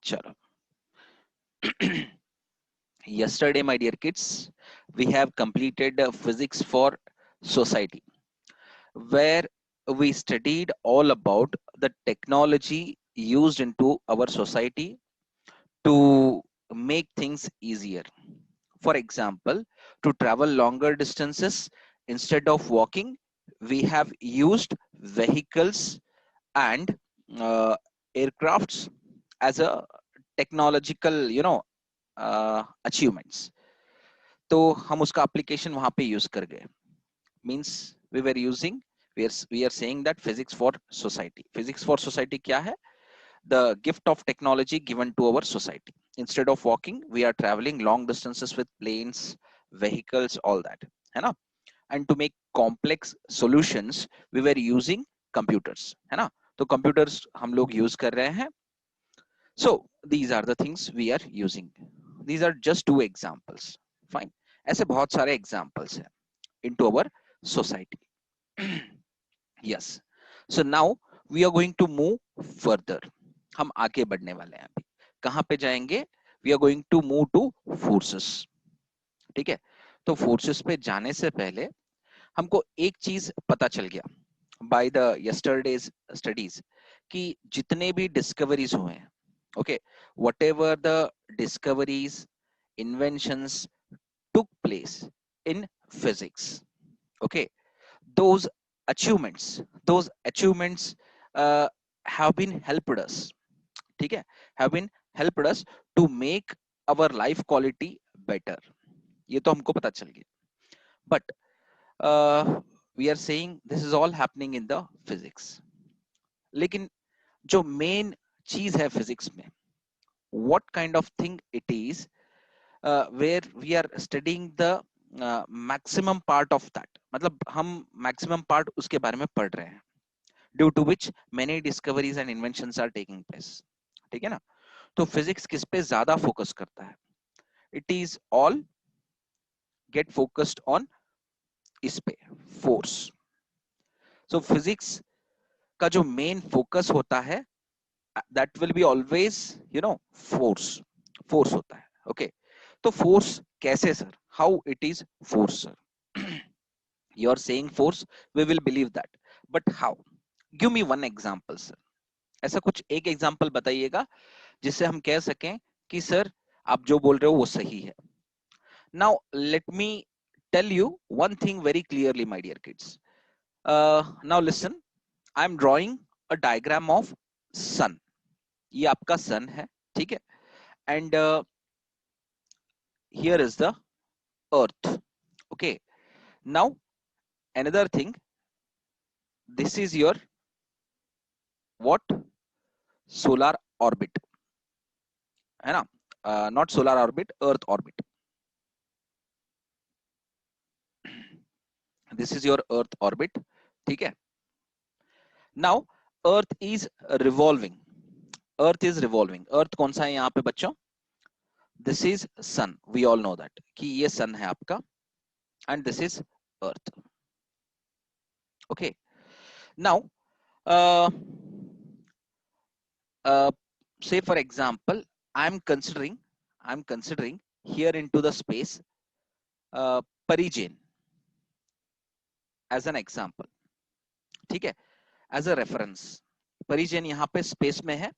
चलो yesterday my dear kids we have completed physics for society where we studied all about the technology used into our society to make things easier. For example, to travel longer distances instead of walking, we have used vehicles and uh, aircrafts as a technological, achievements. तो हम उसका application वहां पे use कर गए. Means we were using, we are saying that physics for society. Physics for society क्या है? The gift of technology given to our society. Instead of walking, we are traveling long distances with planes, vehicles, all that. है ना? And to make complex solutions, we were using computers. है ना? तो computers हम लोग use कर रहे हैं. So these are the things we are using. These are just two examples. Fine. ऐसे बहुत सारे examples हैं into our society. Yes. So now we are going to move further. हम आगे बढ़ने वाले हैं अभी. कहाँ पे जाएंगे? We are going to move to forces. ठीक है? तो forces पे जाने से पहले हमको एक चीज पता चल गया by the yesterday's studies कि जितने भी discoveries हुए हैं, okay, whatever the discoveries, inventions took place in physics, okay, those those achievements uh, have been helped us, ठीक है, have been helped us to make our life quality better. ये तो हमको पता चल गया. But we are saying this is all happening in the physics. लेकिन जो main चीज है physics में, what kind of thing it is, where we are studying the maximum part of that, मतलब हम maximum part उसके बारे में पढ़ रहे हैं, due to which many discoveries and inventions are taking place. ठीक है ना? तो physics किस पे ज्यादा फोकस करता है? It is all get focused on इस पे, force. So physics का जो main focus होता है, that will be always, force होता है. Okay. तो force कैसे sir? How it is force sir? You are saying force, we will believe that, but how? Give me one example sir. ऐसा कुछ एक एग्जाम्पल बताइएगा जिससे हम कह सकें कि सर आप जो बोल रहे हो वो सही है. Now let me tell you one thing very clearly my dear kids. Now listen, I am drawing a diagram of sun. ये आपका sun है, ठीक है, and here is the earth. Okay, now another thing, this is your what? Solar orbit, है ना? Not solar orbit, earth orbit. This is your earth orbit, ठीक है. Now earth is revolving. Earth is revolving. Earth कौन सा है यहाँ पे बच्चों? This is sun. We all know that कि ये sun है आपका, and this is earth. Okay. Now uh, say for example, I'm considering here into the space Parijain as an example, ठीक है, as a reference. Parijain यहाँ पे space में है.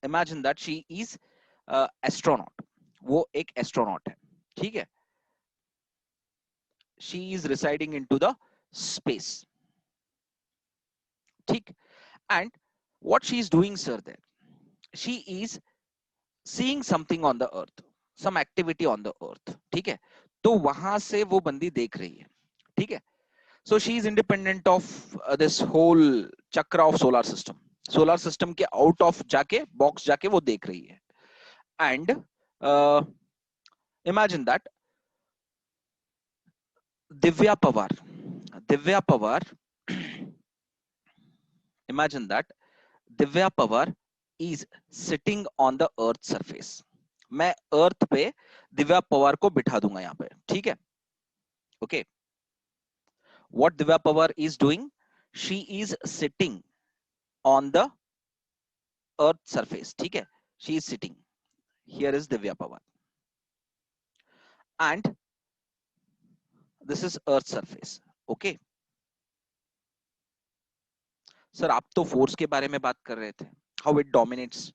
Imagine that she is astronaut. वो एक astronaut है, ठीक है. She is residing into the space, ठीक. And what she is doing sir there? She is seeing something on the earth, some activity on the earth, ठीक है. तो वहां से वो बंदी देख रही है, ठीक है. So she is independent of this whole chakra of solar system. Solar system के out of जाके box जाके वो देख रही है. And imagine that Divya Pawar imagine that Divya Pawar is sitting on the earth surface. मैं earth पे दिव्या पवार को बिठा दूंगा यहाँ पे, ठीक है. Okay, what Divya Pawar is doing? She is sitting on the earth surface, ठीक है. she is sitting. Here is Divya Pawar. And this is earth surface. Okay. Sir आप तो फोर्स के बारे में बात कर रहे थे. How it dominates,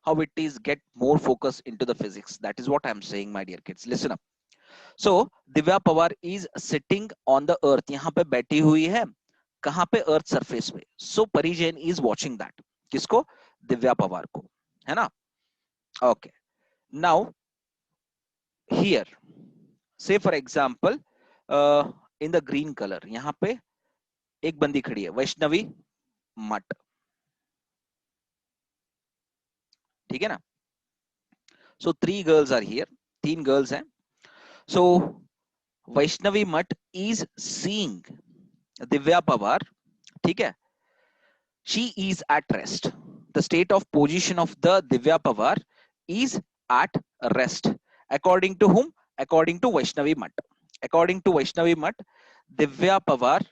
how it is get more focus into the physics. That is what I am saying, my dear kids. Listen up. So Divya Pawar is sitting on the earth. यहाँ पे बैठी हुई है. कहाँ पे? Earth surface पे. So Pari Jain is watching that. किसको? दिव्या पवार को, है ना? Okay. Now here, say for example, in the green color, यहाँ पे एक बंदी खड़ी है, वैष्णवी मठ. ठीक है ना? So 3 girls are here. 3 girls हैं. So Vaishnavi Mutt is seeing Divya Pawar. ठीक है? She is at rest. The state of position of the Divya Pawar is at rest. According to whom? According to Vaishnavi Mutt. According to Vaishnavi Mutt, Divya Pawar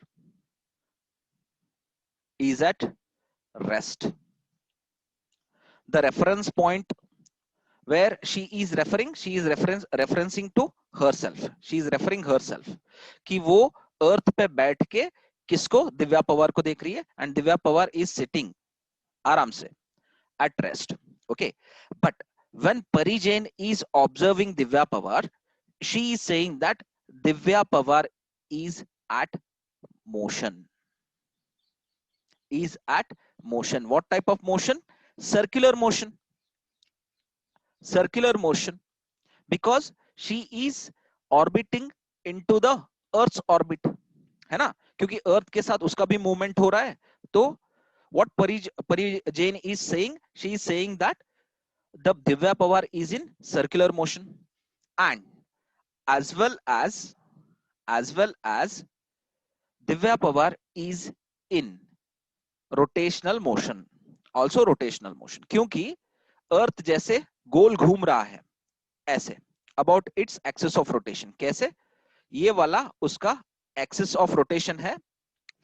is at rest. The reference point where she is referencing to herself. She is referring herself कि वो अर्थ पे बैठ के किसको? दिव्या पवार को देख रही है. And Divya Pawar is sitting आराम से at rest. Okay, but when Pari Jain is observing Divya Pawar, she is saying that Divya Pawar is at motion. Is at motion. What type of motion? Circular motion. Circular motion, because she is orbiting into the Earth's orbit, है ना? क्योंकि Earth के साथ उसका भी movement हो रहा है. तो what Pari Jain is saying? She is saying that the Divya Pawar is in circular motion, and as well as Divya Pawar is in rotational motion. Also rotational motion, क्योंकि Earth जैसे गोल घूम रहा है ऐसे about its axis of rotation. कैसे? ये वाला उसका axis of rotation है.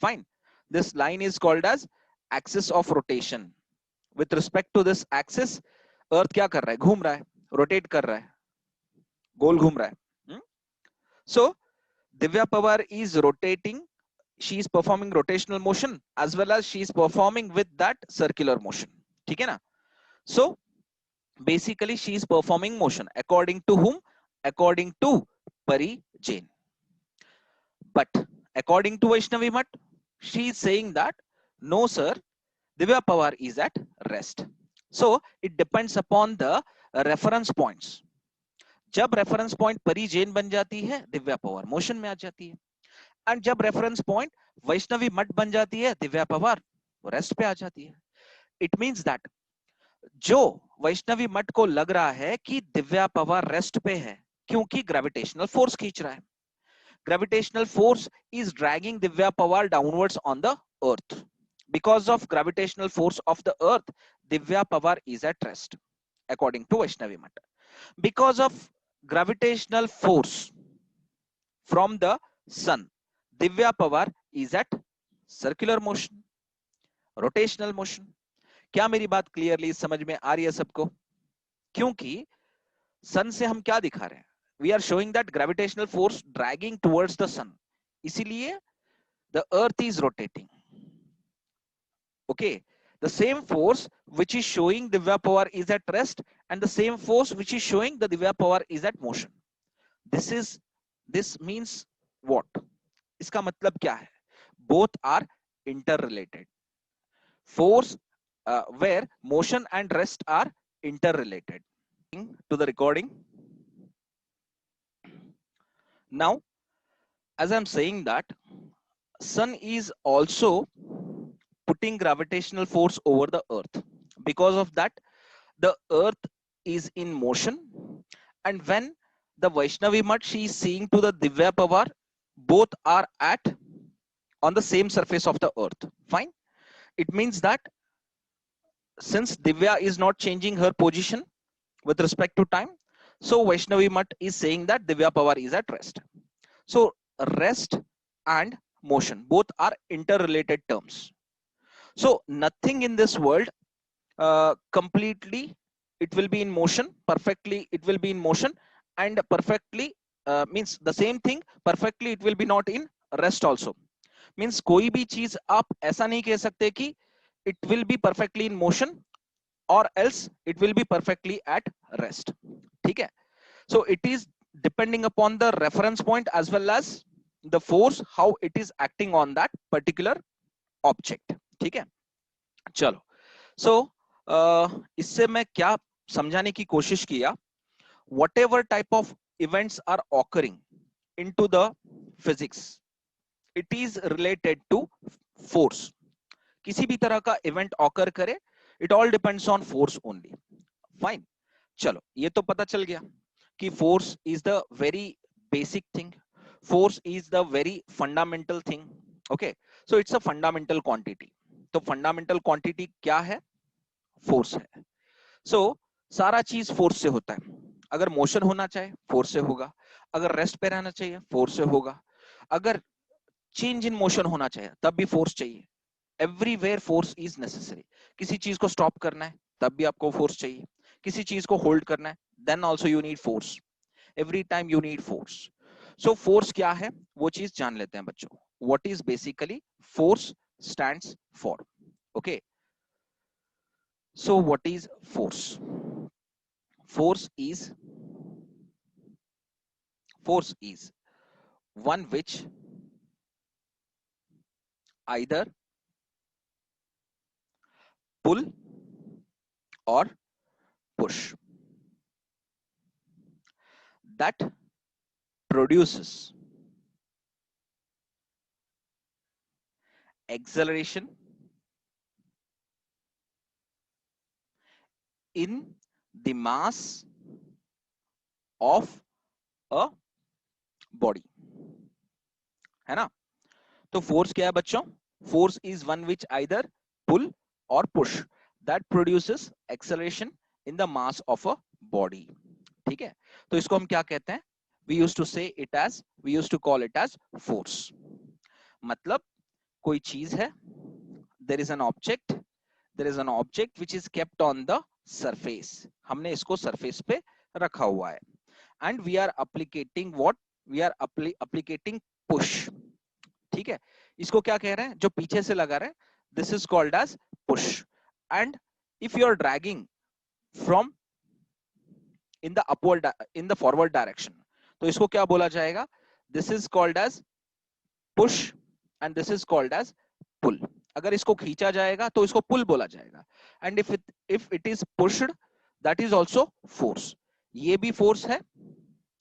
Fine. This line is called as axis of rotation. With respect to this axis, Earth क्या कर रहा है? घूम रहा है, rotate कर रहा है, गोल घूम रहा है. So Divya Pawar is rotating. She is performing rotational motion as well as she is performing with that circular motion. ठीक है ना? So basically she is performing motion. According to whom? According to Pari Jain. But according to Vaishnavi Mutt, she is saying that no sir, Divya Pawar is at rest. So it depends upon the reference points. जब reference point Pari Jain बन जाती है, Divya Pawar motion में आ जाती है. And जब reference point Vaishnavi मठ बन जाती है, दिव्या पवार रेस्ट पे आ जाती है. It means that जो वैष्णवी मठ को लग रहा है कि दिव्या पवार रेस्ट पे है क्योंकि ग्रेविटेशनल फोर्स खींच रहा है. Gravitational force is dragging Divya Pawar downwards on the earth. Because of gravitational force of the earth, Divya Pawar is at rest, according to Vaishnavi Mutt. Because of gravitational force from the sun, Divya Pawar is at circular motion, rotational motion. क्या मेरी बात clearly समझ में आ रही है सबको? क्योंकि सन से हम क्या दिखा रहे हैं? We are showing that gravitational force dragging towards the sun. इसीलिए the earth is rotating. Okay, the same force which is showing Divya Pawar is at rest and the same force which is showing the Divya Pawar is at motion. This means what? इसका मतलब क्या है? Both are interrelated. Force where motion and rest are interrelated. To the recording. Now, as I'm saying that sun is also putting gravitational force over the earth. Because of that, the earth is in motion. And when the Vaishnavi Mutt, she is seeing to the Divya Pawar, both are on the same surface of the earth. Fine. It means that since Divya is not changing her position with respect to time, so Vaishnavi Mutt is saying that Divya Pawar is at rest. So rest and motion, both are interrelated terms. So nothing in this world completely it will be in motion perfectly, it will be in motion, and perfectly means the same thing perfectly it will be not in rest also. Means कोई भी चीज आप ऐसा नहीं कह सकते कि it will be perfectly in motion और else it will be perfectly at rest. ठीक है. So it is depending upon the reference point as well as the force how it is acting on that particular object. ठीक है. चलो. सो इससे मैं क्या समझाने की कोशिश किया, whatever type of events are occurring into the physics, it is related to force. किसी भी तरह का इवेंट ऑकर करे, it all depends on force only. Fine. चलो, ये तो पता चल गया कि force is the very basic thing, force is the very fundamental thing. Okay. So it's a fundamental quantity. तो फंडामेंटल क्वांटिटी क्या है? फोर्स है. सो सारा चीज फोर्स से होता है. अगर मोशन होना चाहे फोर्स से होगा, अगर रेस्ट पे रहना चाहिए फोर्स से होगा, अगर चेंज इन मोशन होना चाहिए तब भी फोर्स चाहिए. Everywhere force is necessary. किसी चीज को स्टॉप करना है तब भी आपको फोर्स चाहिए, किसी चीज को होल्ड करना है then also you need force. Every time you need force. So force क्या है वो चीज जान लेते हैं बच्चों. What is basically force stands for. Okay. So what is force? force is force is one which either pull or push, that produces acceleration in the mass of a body. है ना? तो फोर्स क्या है बच्चों? Force is one which either pull और push that produces acceleration in the mass of a body. ठीक है. तो इसको हम क्या कहते हैं? We used to say it as, we used to call it as force. मतलब कोई चीज है, there is an object, there is an object which is kept on the surface. हमने इसको सरफेस पे रखा हुआ है and we are एप्लीकेटिंग what, we are एप्लीकेटिंग push. ठीक है. इसको क्या कह रहे हैं? जो पीछे से लगा रहे हैं, this is called as push. And if you are dragging from in the upward, in the forward direction, तो इसको क्या बोला जाएगा? This is called as push and this is called as pull. अगर इसको खींचा जाएगा तो इसको पुल बोला जाएगा. And if it is pushed, that is also force. ये भी फोर्स है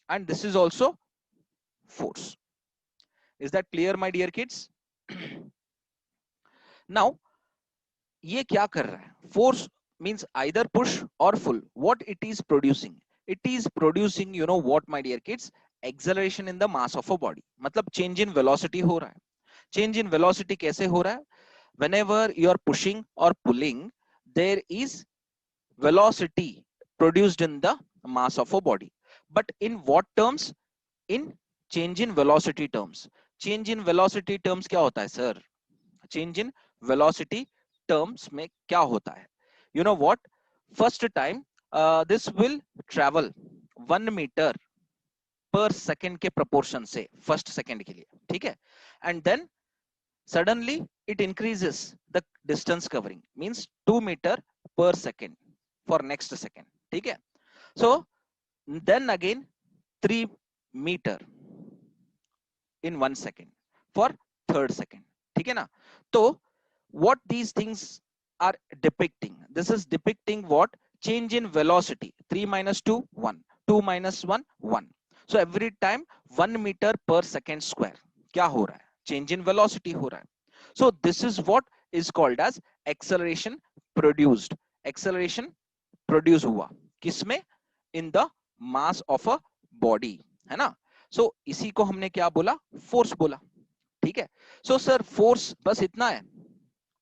and this is also force. Is that clear, my dear kids? Now, ये क्या कर रहा है? Force means either push or pull. What it is producing? It is producing, you know what, my dear kids? Acceleration in the mass of a body. मतलब change in velocity हो रहा है. Change in velocity कैसे हो रहा है? Whenever you are pushing or pulling, there is velocity produced in the mass of a body. But in what terms? In change in velocity terms. Change in velocity terms क्या होता है सर? Change in velocity terms में क्या होता है? You know what, first time this will travel 1 meter per second के proportion से फर्स्ट सेकेंड के लिए. ठीक है. And then suddenly it increases the distance covering, means 2 meter per second for next second. ठीक है. So then again 3 meter in 1 second for third second. ठीक है ना? तो what these things are depicting, this is depicting what? Change in velocity. 3 minus 2 1, 2 minus 1 1. So every time 1 meter per second square क्या हो रहा है? Change in velocity हो रहा है. So this is what is called as acceleration produced. Acceleration produce हुआ किसमें? In the mass of a body. है ना? सो इसी को हमने क्या बोला? फोर्स बोला. ठीक है. सो सर फोर्स बस इतना है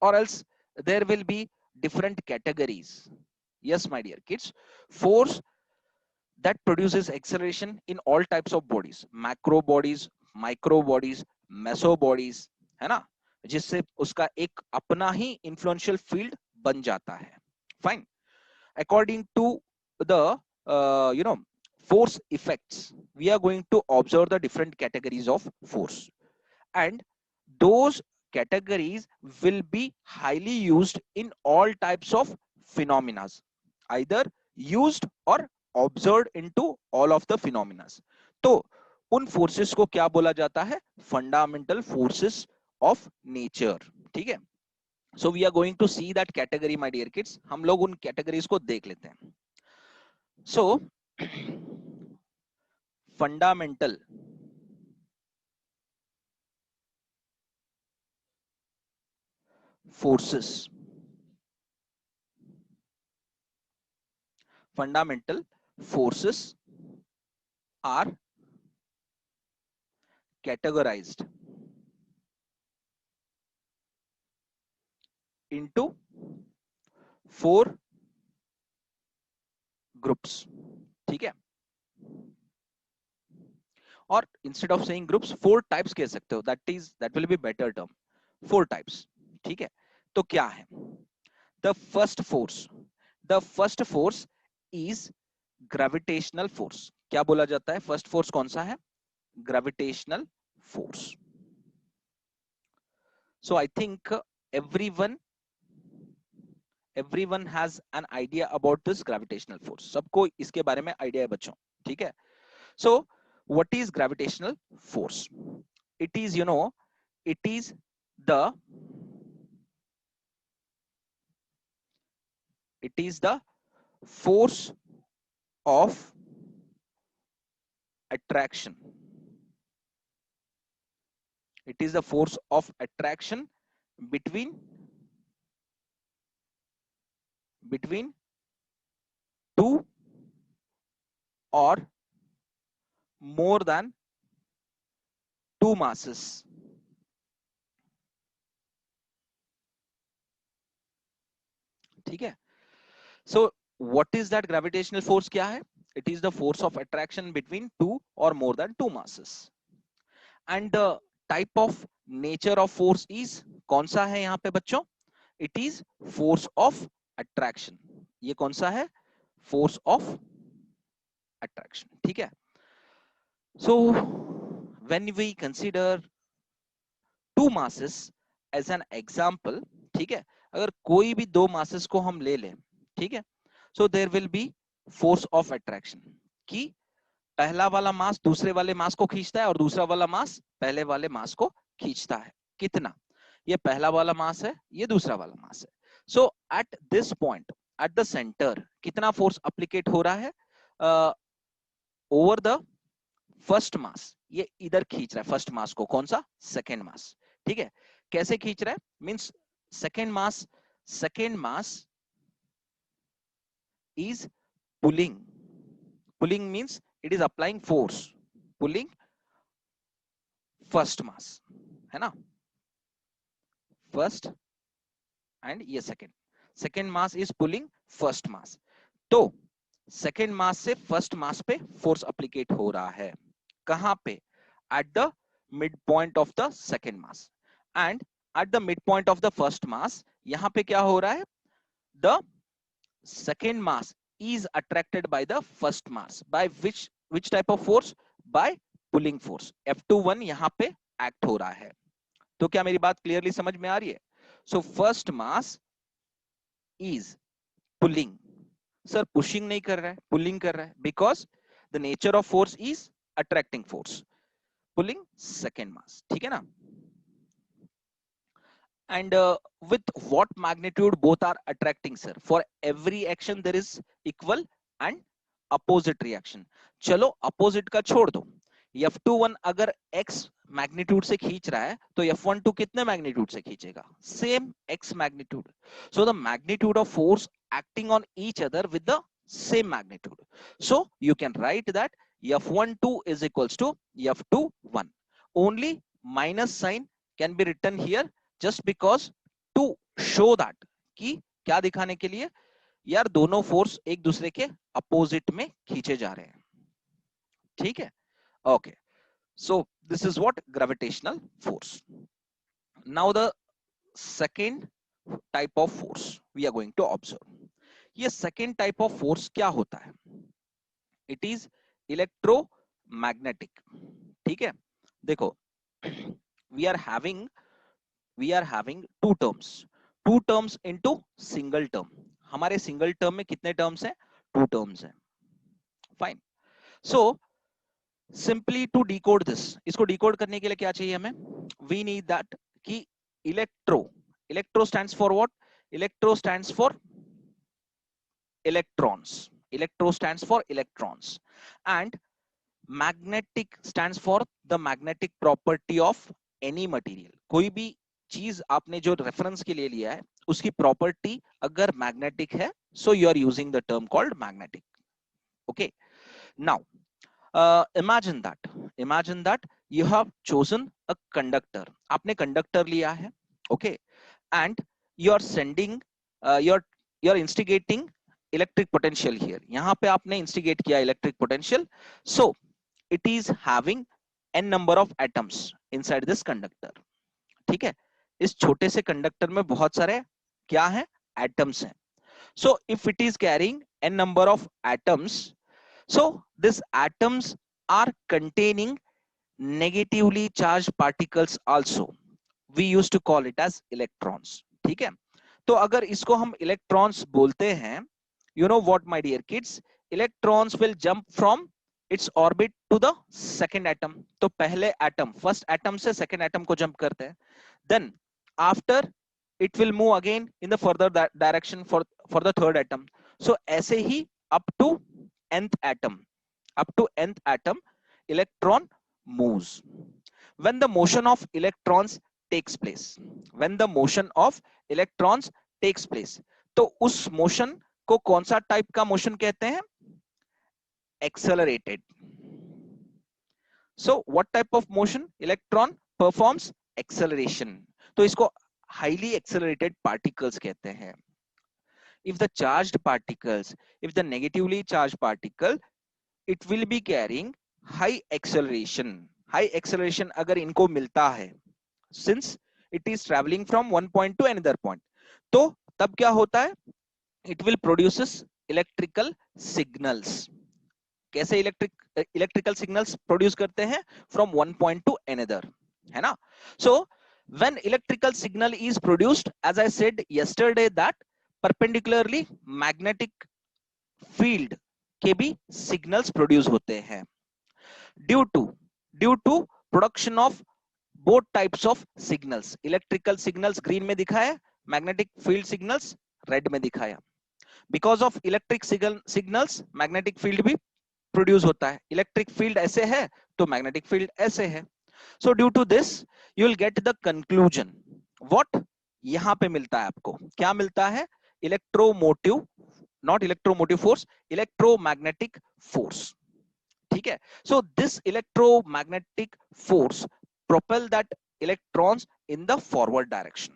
और else there will be different categories? Yes my dear kids, force that produces acceleration in all types of bodies, macro bodies, micro bodies, meso bodies, है ना? जिससे उसका एक अपना ही influential field बन जाता है. Fine. According to the force effects, we are going to observe the different categories of force, and those categories will be highly used in all types of phenomena, either used or observed into all of the phenomena. तो उन forces को क्या बोला जाता है? Fundamental forces of nature. ठीक है. So we are going to see that category my dear kids. हम लोग उन कैटेगरीज को देख लेते हैं. So fundamental forces, fundamental forces are categorized into four groups. ठीक है. और instead of saying groups, four types कह सकते हो. That will be better term. Four types. ठीक है. तो क्या है? The first force is gravitational force. क्या बोला जाता है? फर्स्ट फोर्स कौन सा है? Gravitational force. So I think everyone has an idea about this gravitational force. सबको इसके बारे में आइडिया है बच्चों. ठीक है. So what is gravitational force? It is, it is the force of attraction. It is the force of attraction between two or more than two masses. ठीक है. So what is that gravitational force? क्या है? It is the force of attraction between two or more than two masses. And the type of nature of force is कौन सा है यहाँ पे बच्चों? It is force of attraction. ये कौन सा है? Force of attraction. ठीक है. So when we consider two masses as an example, ठीक है, अगर कोई भी दो masses को हम ले लें, ठीक है, so there will be force of attraction कि पहला वाला मास दूसरे वाले मास को खींचता है और दूसरा वाला मास पहले वाले मास को खींचता है. कितना? ये पहला वाला मास है, ये दूसरा वाला मास है. So at this point, at the centre, कितना फोर्स अप्लीकेट हो रहा है? Over the first mass. ये इधर खींच रहा है फर्स्ट मास को. कौन सा? Second mass. ठीक है. कैसे खींच रहा है? Means second mass is pulling means it is applying force, pulling first mass, है ना? First and ये second mass is pulling first mass. तो second mass से first mass पे force applicate हो रहा है. कहां पे? At the midpoint of the second mass. And at the midpoint of the first mass, यहां पे क्या हो रहा है? The second mass is attracted by the first mass. By which type of force? By pulling force. F21 यहां पे act हो रहा है. तो क्या मेरी बात क्लियरली समझ में आ रही है? So first mass is pulling. Sir pushing नहीं कर रहा है, पुलिंग कर रहा है. Because the nature of force is attracting force. Pulling second mass. ठीक है ना? And with what magnitude both are attracting, sir? For every action there is equal and opposite reaction. चलो opposite का छोड़ दो. F21 अगर x मैग्नीट्यूड से खींच रहा है तो F12 कितने मैग्नीट्यूड से खींचेगा? Same x magnitude. So the magnitude of force acting on each other with the same magnitude. So you can write that F12 is equals to F21. Only minus sign can be written here just because to show that कि क्या दिखाने के लिए? यार दोनों force एक दूसरे के अपोजिट में खींचे जा रहे हैं. ठीक है. Okay. So this is what gravitational force. Now the second type of force we are going to observe. ये सेकेंड टाइप ऑफ फोर्स क्या होता है? It is electromagnetic. ठीक है, देखो we are having two terms, two terms into single term. हमारे single term में कितने टर्म्स हैं? टू टर्म्स हैं। Fine. So simply to decode this, इसको डिकोड करने के लिए क्या चाहिए हमें? वी नीड दैट कि electro, electro stands for what? Electro stands for electrons, electro stands for electrons, and magnetic stands for the magnetic property of any material। कोई भी चीज आपने जो रेफरेंस के लिए लिया है उसकी प्रॉपर्टी अगर मैग्नेटिक है, so you are using the term called magnetic। okay, now imagine that you have chosen a conductor। आपने कंडक्टर लिया है, okay, and you are sending you are instigating electric potential here. यहां पे आपने instigate किया electric potential, so it is having n number of atoms inside this conductor. ठीक है, इस छोटे से कंडक्टर में बहुत सारे क्या है? एटम्स हैं। So if it is carrying n number of atoms, so this atoms are containing negatively charge particles also, we used to call it as electrons. ठीक है, तो अगर इसको हम इलेक्ट्रॉन्स बोलते हैं, you know what my dear kids, electrons will jump from its orbit to the second atom। तो पहले एटम, फर्स्ट एटम से सेकंड एटम को जंप करते हैं, then after it will move again in the further direction for the third atom। so ऐसे ही up to nth atom, electron moves। when the motion of electrons takes place, when the motion of electrons takes place, तो उस motion को कौन सा type का motion कहते हैं? Accelerated. So what type of motion? Electron performs acceleration, तो इसको हाईली एक्सेलरेटेड पार्टिकल्स कहते हैं। if the charged particles, if the negatively charged particle, it will be carrying high acceleration। high acceleration अगर इनको मिलता है, since it is traveling from one point to another point, तो तब क्या होता है? it will produces electrical signals। कैसे इलेक्ट्रिकल सिग्नल्स प्रोड्यूस करते हैं? From one point to another, है ना? So when electrical signal is produced, as I said yesterday that perpendicularly magnetic field के भी सिग्नल्स प्रोड्यूस होते हैं due to production of both types of signals. Electrical signals green में दिखाया, magnetic field signals red में दिखाया। Because of electric signals magnetic field भी प्रोड्यूस होता है। इलेक्ट्रिक फील्ड ऐसे है तो मैग्नेटिक फील्ड ऐसे है। So due to this you will get the conclusion. What यहां पे मिलता है आपको? क्या मिलता है? Electromotive, not electromotive force, electromagnetic force. ठीक है, so this electromagnetic force propel that electrons in the forward direction.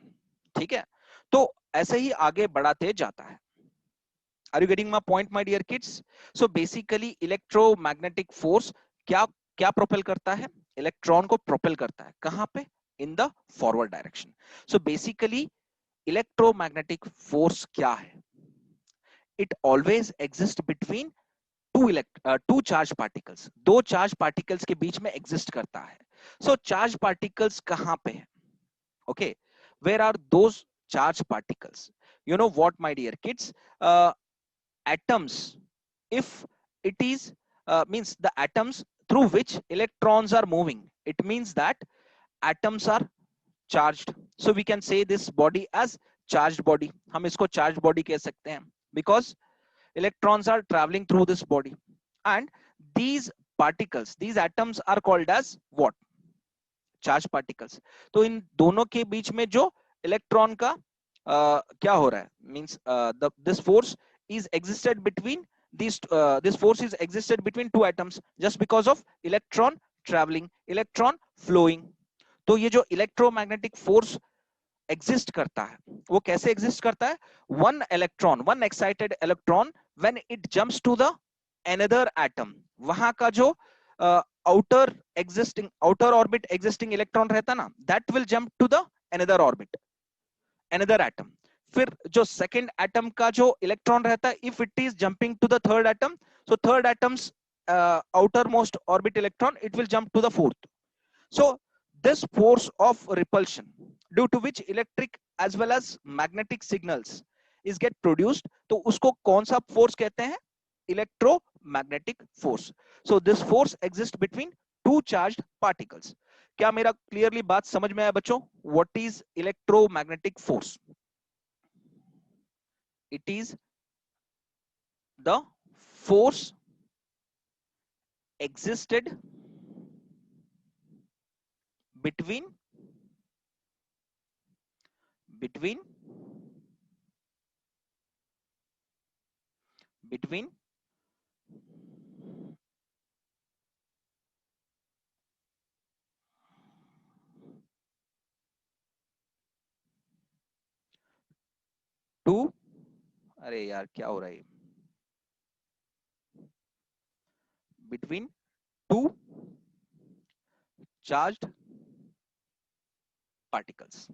ठीक है, तो ऐसे ही आगे बढ़ाते जाता है। Are you getting my point, my dear kids? So basically electromagnetic force क्या क्या प्रोपेल करता है? इलेक्ट्रॉन को प्रोपेल करता है। कहां पे? इन the forward direction. So basically electromagnetic force क्या है? It always exist between two charge particles. दो चार्ज पार्टिकल्स के बीच में एग्जिस्ट करता है। सो चार्ज पार्टिकल्स कहां पे है? Okay, where are those charge particles? You know what, my dear kids, atoms, if it is means the atoms through which electrons are moving, it means that atoms are charged। so we can say this body as charged body। हम इसको charged body कह सकते हैं because electrons are traveling through this body, and these particles, these atoms are called as what? Charge particles. तो इन दोनों के बीच में जो इलेक्ट्रॉन का क्या हो रहा है? Means this force is existed between these this force is existed between two atoms just because of electron traveling, electron flowing। तो ये जो इलेक्ट्रोमैग्नेटिक फोर्स एग्जिस्ट करता है वो कैसे एग्जिस्ट करता है? One electron, one excited electron when it jumps to the another atom, वहां का जो आउटर ऑर्बिट एग्जिस्टिंग इलेक्ट्रॉन रहता ना, that will jump to the another orbit, another atom। फिर जो सेकंड एटम का जो इलेक्ट्रॉन रहता है, if it is jumping to the third atom, so third atom's outermost orbit electron, it will jump to the fourth. So this force of repulsion, due to which electric as well as magnetic signals is get produced, तो उसको कौन सा force कहते हैं? Electromagnetic force. So this force exists between two charged particles. क्या मेरा clearly बात समझ में आया बच्चों? What is electromagnetic force? It is the force existed between between between two, अरे यार क्या हो रहा है, between two charged particles.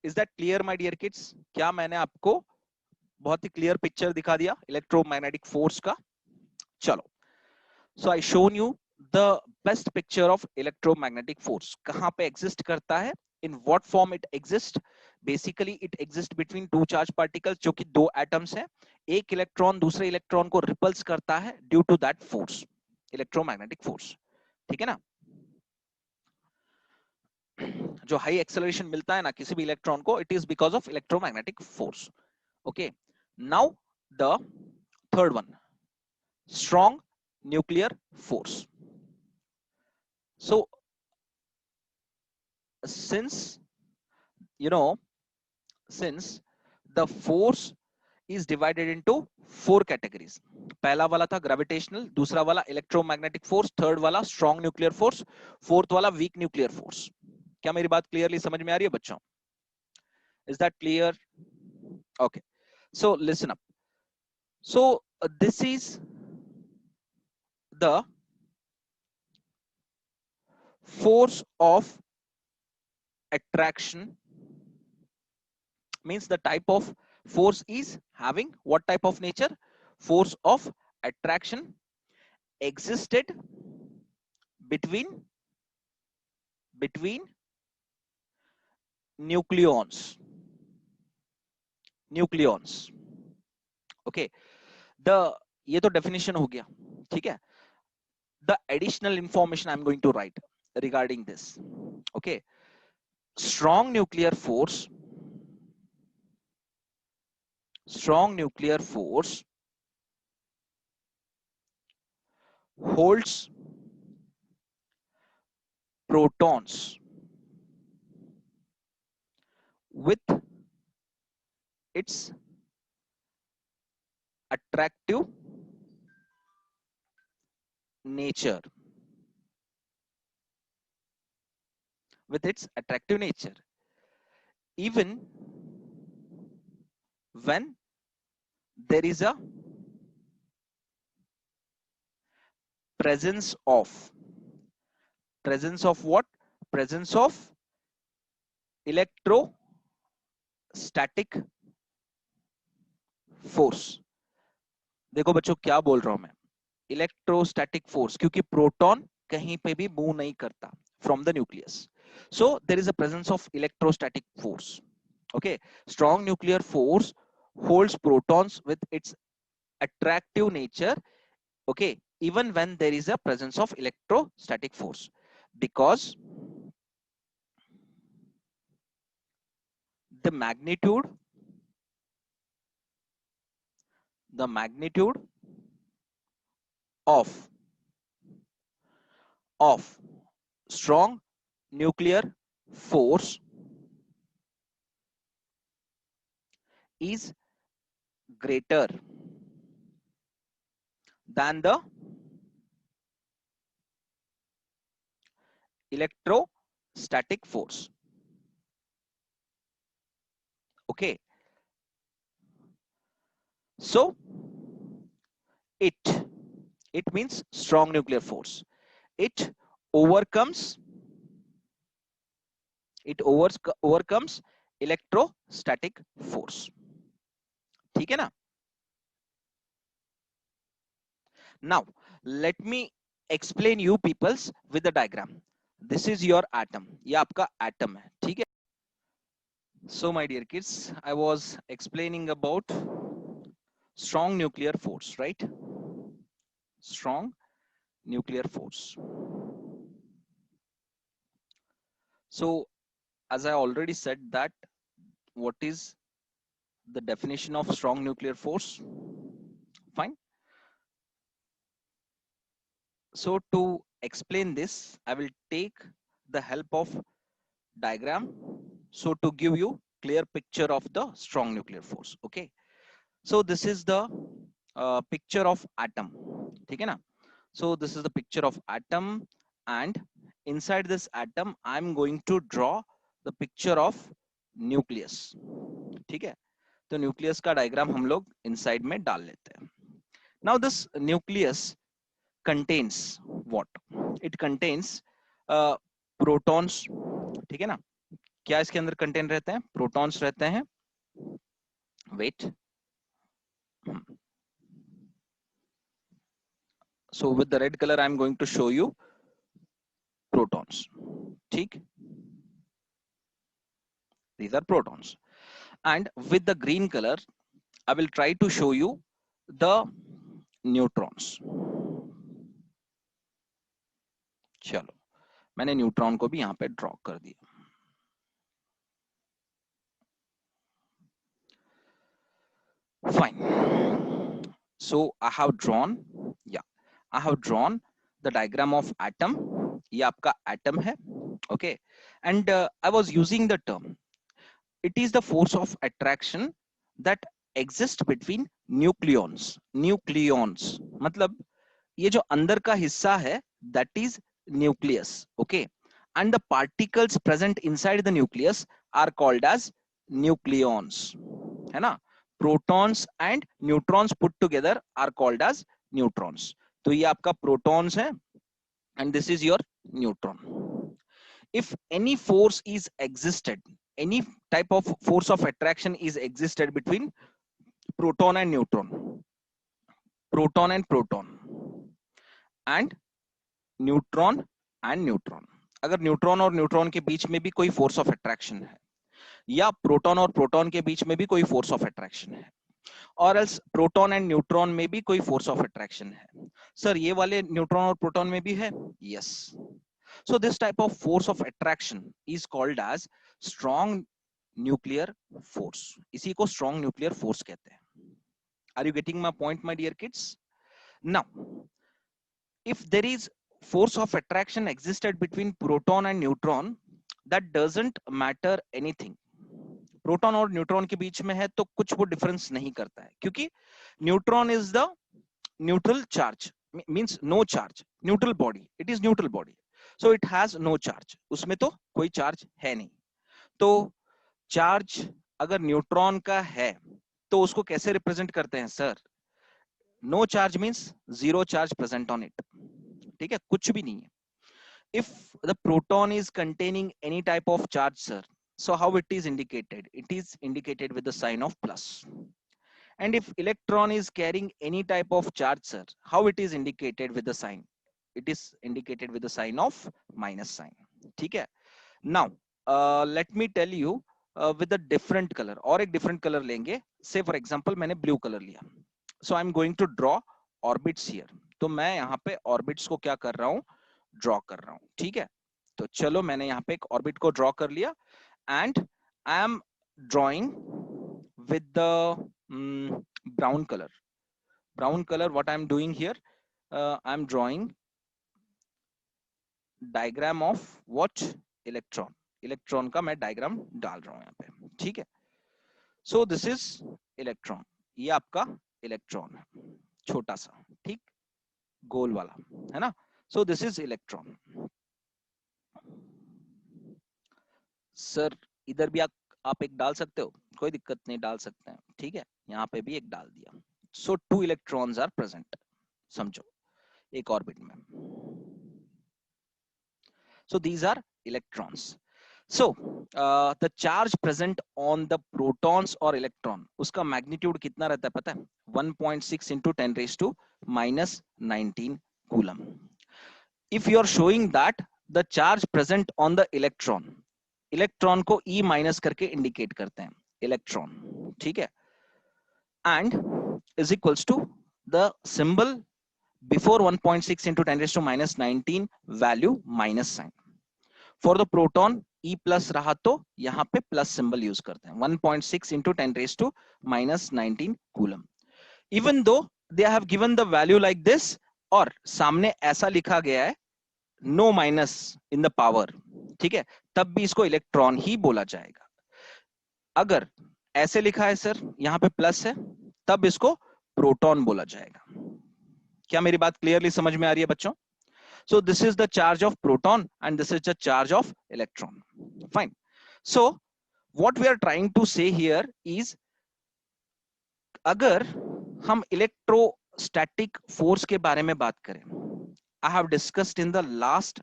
Is that clear my dear kids? क्या मैंने आपको बहुत ही क्लियर पिक्चर दिखा दिया इलेक्ट्रोमैग्नेटिक फोर्स का? चलो, so I shown you the best picture of electromagnetic force. कहां पे एग्जिस्ट करता है, in what form it exist? Basically it exist between two charge particles, जो कि दो एटम्स हैं. एक इलेक्ट्रॉन दूसरे इलेक्ट्रॉन को रिपल्स करता है due to that force, electromagnetic force. ठीक है ना? जो हाई एक्सेलरेशन मिलता है ना किसी भी इलेक्ट्रॉन को, it is because of electromagnetic force. Okay, now the third one, strong nuclear force. So since you know, since the force is divided into four categories, पहला वाला था ग्रेविटेशनल, दूसरा वाला इलेक्ट्रोमैग्नेटिक फोर्स, थर्ड वाला strong nuclear force, fourth वाला weak nuclear force. क्या मेरी बात क्लियरली समझ में आ रही है बच्चों? Is that clear? Okay, so listen up. So this is the force of attraction, means the type of force is having what type of nature? Force of attraction existed between nucleons. Okay, the ये तो definition हो गया. ठीक है? The additional information I'm going to write regarding this. Okay, strong nuclear force holds protons with its attractive nature. Even when there is a presence of what? Presence of electrostatic force. देखो बच्चों क्या बोल रहा हूं मैं, electrostatic force, क्योंकि proton कहीं पे भी मूव नहीं करता from the nucleus, so there is a presence of electrostatic force. Okay, strong nuclear force holds protons with its attractive nature, okay, even when there is a presence of electrostatic force, because the magnitude of strong nuclear force is greater than the electrostatic force. Okay, so it means strong nuclear force, it overcomes electrostatic force, ठीक है ना। Now let me explain you peoples with the diagram. This is your atom, ये आपका atom है, ठीक है। So my dear kids, I was explaining about strong nuclear force, right? Strong nuclear force. So as I already said that what is the definition of strong nuclear force? Fine. So to explain this, I will take the help of diagram. So to give you clear picture of the strong nuclear force. Okay. So this is the picture of atom. ठीक है ना? So this is the picture of atom, and inside this atom I'm going to draw the picture of nucleus. ठीक है? तो nucleus का diagram हम लोग inside में डाल लेते हैं. Now this nucleus contains what? It contains protons. ठीक है ना? क्या इसके अंदर कंटेन रहते हैं? प्रोटॉन्स रहते हैं. Wait. So with the red color I am going to show you protons. ठीक? These are protons. And with the green color I will try to show you the neutrons. चलो मैंने neutron को भी यहाँ पे draw कर दिया. Fine. So I have drawn, yeah, I have drawn the diagram of atom. ये आपका atom है, okay. And I was using the term. It is the force of attraction that exists between nucleons. Nucleons मतलब ये जो अंदर का हिस्सा है, that is nucleus, okay. And the particles present inside the nucleus are called as nucleons, है ना. Protons and neutrons put together are called as neutrons. तो ये आपका protons है and this is your neutron. If any force is existed, any type of force of attraction is existed between proton and neutron, proton and proton, and neutron and neutron. अगर neutron और neutron के बीच में भी कोई force of attraction है, या proton और proton के बीच में भी कोई फोर्स ऑफ अट्रैक्शन है, और एल्स प्रोटॉन एंड न्यूट्रॉन में भी कोई फोर्स ऑफ अट्रैक्शन है. सर ये वाले न्यूट्रॉन और प्रोटॉन में भी है? Yes. So this type of force of attraction is called as strong nuclear force. इसी को strong nuclear force कहते हैं. Are you getting my point, my dear kids? Now, if there is force of attraction existed between proton and neutron, that doesn't matter anything. Proton और neutron के बीच में है तो कुछ वो डिफरेंस नहीं करता है, क्योंकि neutron is the neutral charge, means no charge, neutral body, it is neutral body, so it has no charge. उसमें तो कोई चार्ज है नहीं. तो चार्ज अगर न्यूट्रॉन का है तो उसको कैसे रिप्रेजेंट करते हैं sir? No charge means zero charge present on it. ठीक है, कुछ भी नहीं है. If the proton is containing any type of charge, sir, so how it is indicated? It is indicated with the sign of plus. And if electron is carrying any type of charge, sir, how it is indicated with the sign? It is indicated with the sign of minus sign. ठीक है. Now let me tell you with a different color, और एक different color लेंगे. Say for example मैंने blue color लिया, so I'm going to draw orbits here. तो मैं यहाँ पे orbits को क्या कर रहा हूँ? ड्रॉ कर रहा हूं. ठीक है, तो चलो मैंने यहाँ पे एक ऑर्बिट को ड्रॉ कर लिया, and I am drawing with the brown colour. Brown colour, what I am doing here, I am drawing diagram of what? Electron. Electron का मैं डायग्राम डाल रहा हूं यहाँ पे. ठीक है, सो दिस इज इलेक्ट्रॉन. ये आपका इलेक्ट्रॉन है, छोटा सा, ठीक, गोल वाला, है ना. So this is electron. Sir इधर भी आप एक डाल सकते हो, कोई दिक्कत नहीं, डाल सकते हैं. ठीक है, यहाँ पे भी एक डाल दिया. So two electrons are present. समझो, एक ऑर्बिट में. So these are electrons. So the charge present on the protons or electron, उसका magnitude कितना रहता है पता है? 1.6 into 10 raised to minus 19 coulomb. If you are showing that the charge present on the electron, electron को E minus करके indicate करते हैं electron, ठीक है, and is equals to the symbol before 1.6 into 10 raised to minus 19 value minus sign. For the proton E plus रहा तो यहाँ पे plus symbol use करते हैं 1.6 into 10 raised to minus 19 coulomb. Even though they have given the value like this और सामने ऐसा लिखा गया है no minus in the power, ठीक है, तब भी इसको इलेक्ट्रॉन ही बोला जाएगा. अगर ऐसे लिखा है सर यहाँ पे प्लस है तब इसको प्रोटॉन बोला जाएगा. क्या मेरी बात क्लियरली समझ में आ रही है बच्चों? So this is the charge of proton and this is the charge of electron. Fine. So what we are trying to say here is अगर हम इलेक्ट्रोस्टैटिक फोर्स के बारे में बात करें, I have discussed in the last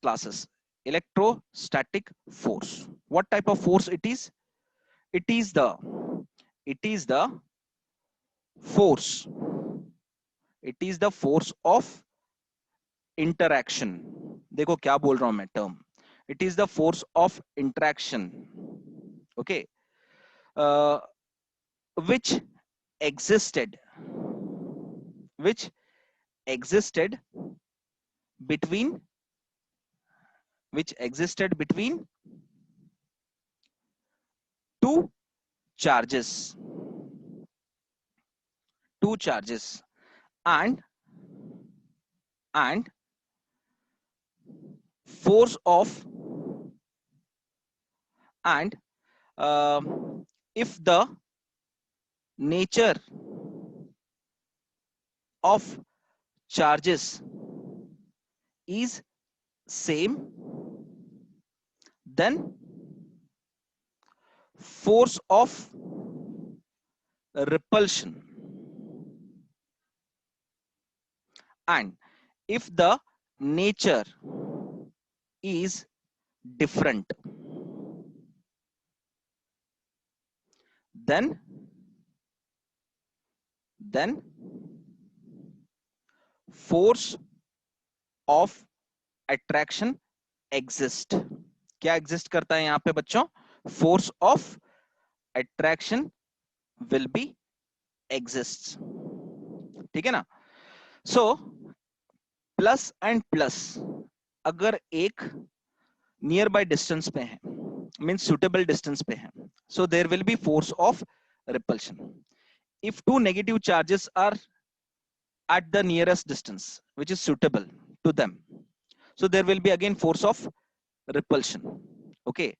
classes electrostatic force. What type of force it is? It is the force. It is the force of interaction. देखो क्या बोल रहा हूं मैं term. It is the force of interaction. Okay. Which existed between two charges and force of and if the nature of charges is same, then force of repulsion, and if the nature is different, then force of attraction exist. क्या exist करता है यहाँ पे बच्चों? Force of attraction will be exists. ठीक है ना? So plus and plus अगर एक nearby distance पे है, means suitable distance पे है, so there will be force of repulsion. If two negative charges are at the nearest distance which is suitable to them, so there will be again force of repulsion. Okay,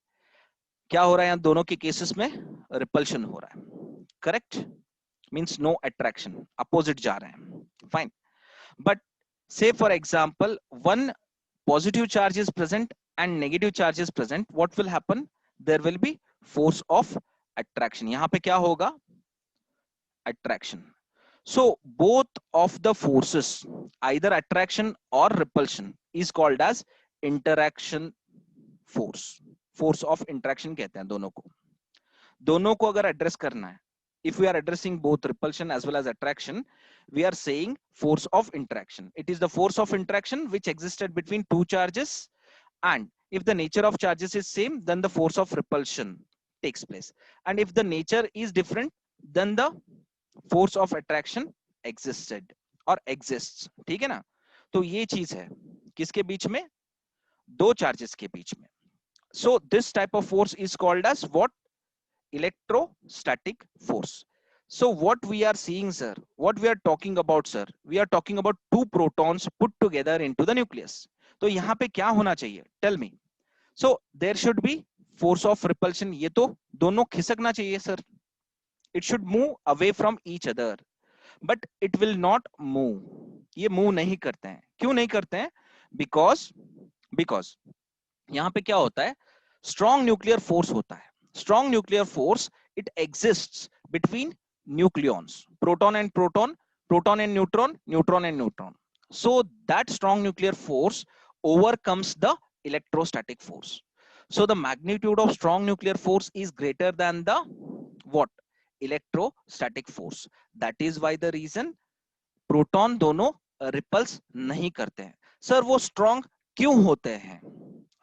क्या हो रहा है यहाँ दोनों के cases में? Repulsion हो रहा है. Correct? Means no attraction, opposite जा रहे हैं. Fine. But say for example one positive charge is present and negative charge is present, what will happen? There will be force of attraction. यहाँ पे क्या होगा? Attraction. So both of the forces, either attraction or repulsion, is called as interaction force. Force of interaction कहते हैं दोनों को अगर address करना है, if we are addressing both repulsion as well as attraction, we are saying force of interaction. It is the force of interaction which existed between two charges, and if the nature of charges is same, then the force of repulsion takes place, and if the nature is different, then the force of attraction existed or exists. ठीक है ना? तो ये चीज है किसके बीच में? दो चार्जेस के बीच में. So this type of force is called as what? Electrostatic force. So what we are seeing, sir, what we are talking about, sir, we are talking about two protons put together into the nucleus. तो यहाँ पे क्या होना चाहिए? Tell me. So there should be force of repulsion. ये तो दोनों खिसकना चाहिए, sir. It should move away from each other, but it will not move. ये move नहीं करते हैं. क्यों नहीं करते हैं? Because यहाँ पे क्या होता है? Strong nuclear force होता है. Strong nuclear force, it exists between nucleons, proton and proton, proton and neutron, neutron and neutron. So that strong nuclear force overcomes the electrostatic force. So the magnitude of strong nuclear force is greater than the what? Electrostatic force. That is why the reason proton दोनों ripples नहीं करते हैं. Sir वो strong क्यों होते हैं?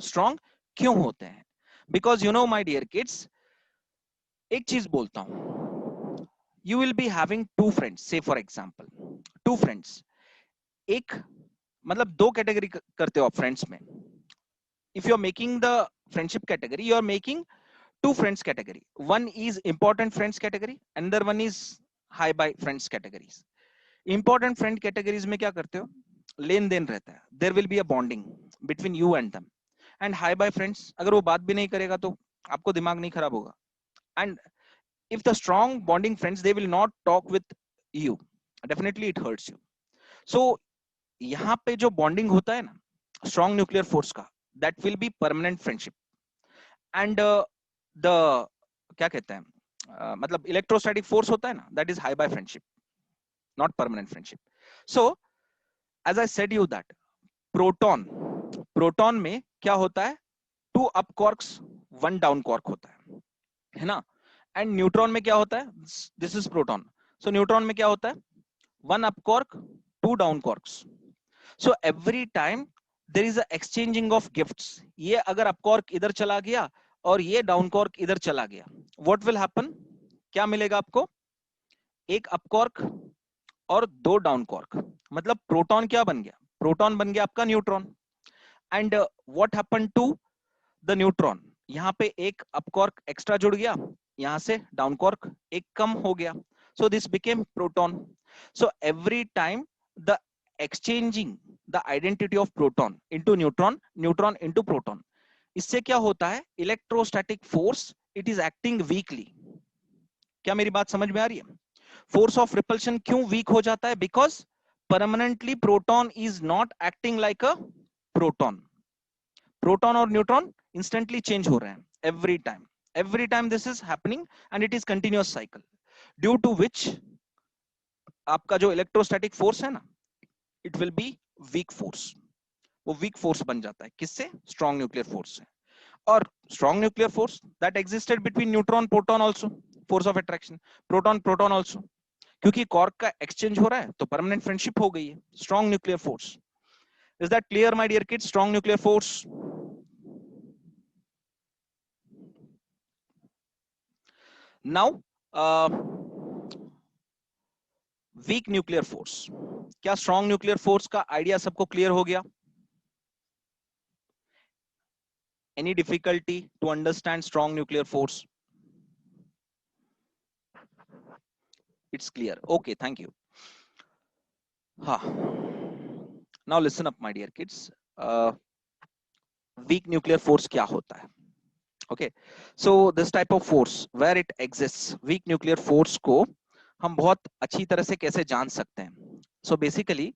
Strong क्यों होते हैं? Because you know my dear kids, एक चीज बोलता हूं, you will be having two friends, say for example two friends. एक मतलब दो कैटेगरी करते हो आप फ्रेंड्स में. If you are making the friendship category, you are making two friends category. One is important friends category, another one is high by friends categories. Important friend categories में क्या करते हो? लेन देन रहता है. There will be a bonding between you and them. And high by friends, अगर वो बात भी नहीं करेगा तो आपको दिमाग नहीं खराब होगा. And if the strong bonding friends, they will not talk with you, definitely it hurts you. So यहाँ पे जो bonding होता है ना strong nuclear force का, that will be permanent friendship. And the क्या कहते हैं, मतलब इलेक्ट्रोस्टैटिक फोर्स होता है ना, that is hi bye friendship, not permanent friendship. So as I said you that proton, proton में क्या होता है? Two up quarks, one down quark होता है ना. एंड न्यूट्रॉन में क्या होता है? This is proton. So neutron में क्या होता है? One up quark, two down quarks. So every time there is a exchanging of gifts. ये अगर अप क्वार्क इधर चला गया और ये डाउन कॉर्क इधर चला गया, व्हाट विल हैपन? क्या मिलेगा आपको? एक अप कॉर्क और दो डाउन कॉर्क. मतलब प्रोटॉन क्या बन गया? प्रोटॉन बन गया आपका neutron. And what happen to the neutron? यहाँ पे एक अप कॉर्क एक्स्ट्रा जुड़ गया, यहाँ से डाउन कॉर्क एक कम हो गया. So this became proton. So every time the exchanging the identity of proton into neutron, neutron into proton. इससे क्या होता है? Electrostatic force it is acting weekly. क्या मेरी बात समझ में आ रही है? फोर्स ऑफ रिपल्शन क्यों वीक हो जाता है? Because permanently proton is not acting like a proton. Proton और न्यूट्रॉन इंस्टेंटली चेंज हो रहे हैं every time this is happening and it is continuous cycle, due to which आपका जो इलेक्ट्रोस्टैटिक फोर्स है ना, it will be weak force. वो weak force बन जाता है. किससे? स्ट्रॉन्ग न्यूक्लियर फोर्स से. और strong nuclear force that existed between neutron proton also, force of attraction proton proton also. क्योंकि कॉर्क का एक्सचेंज हो रहा है तो परमानेंट फ्रेंडशिप हो गई है. Strong nuclear force. Is that clear my dear kids? Strong nuclear force. Now weak nuclear force. क्या स्ट्रॉन्ग न्यूक्लियर फोर्स का आइडिया सबको क्लियर हो गया? Any difficulty to understand strong nuclear force? It's clear. Okay, thank you. Now listen up, my dear kids. Weak nuclear force क्या होता है? Okay, so this type of force where it exists, weak nuclear force को हम बहुत अच्छी तरह से कैसे जान सकते हैं? So basically,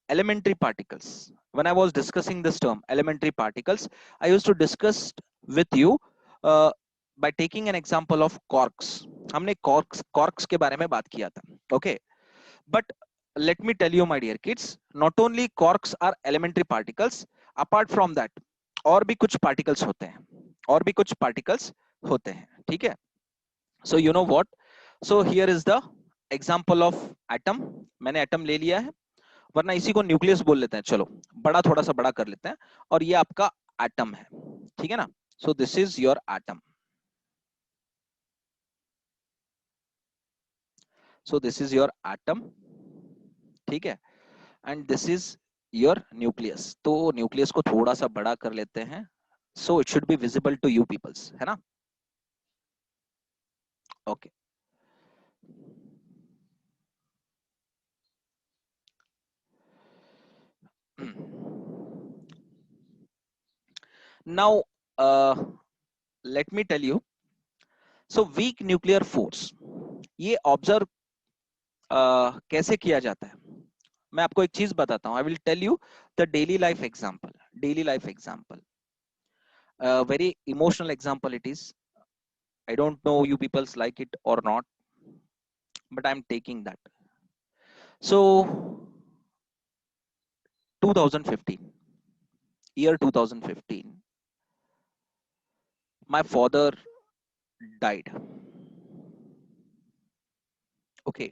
elementary particles. When I was discussing this term, elementary particles, I used to discuss with you by taking an example of corks. हमने corks के बारे में बात किया था. Okay, but let me tell you, my dear kids, not only corks are elementary particles. Apart from that, और भी कुछ particles होते हैं, और भी कुछ particles होते हैं. ठीक है? So you know what? So here is the example of atom. मैंने atom ले लिया है, वरना इसी को न्यूक्लियस बोल लेते हैं. चलो बड़ा थोड़ा सा बड़ा कर लेते हैं. और ये आपका एटम है. ठीक है ना? So this is your atom. So this is your atom. ठीक है? And this is your nucleus. तो न्यूक्लियस को थोड़ा सा बड़ा कर लेते हैं. So it should be visible to you peoples, है ना? Okay. Now, let me tell you. So weak nuclear force, ये ऑब्जर्व कैसे किया जाता है? मैं आपको एक चीज बताता हूं. I will tell you the daily life example. Daily life example, very emotional example it is. I don't know you peoples like it or not, but I'm taking that. So 2015, year 2015, my father died. Okay,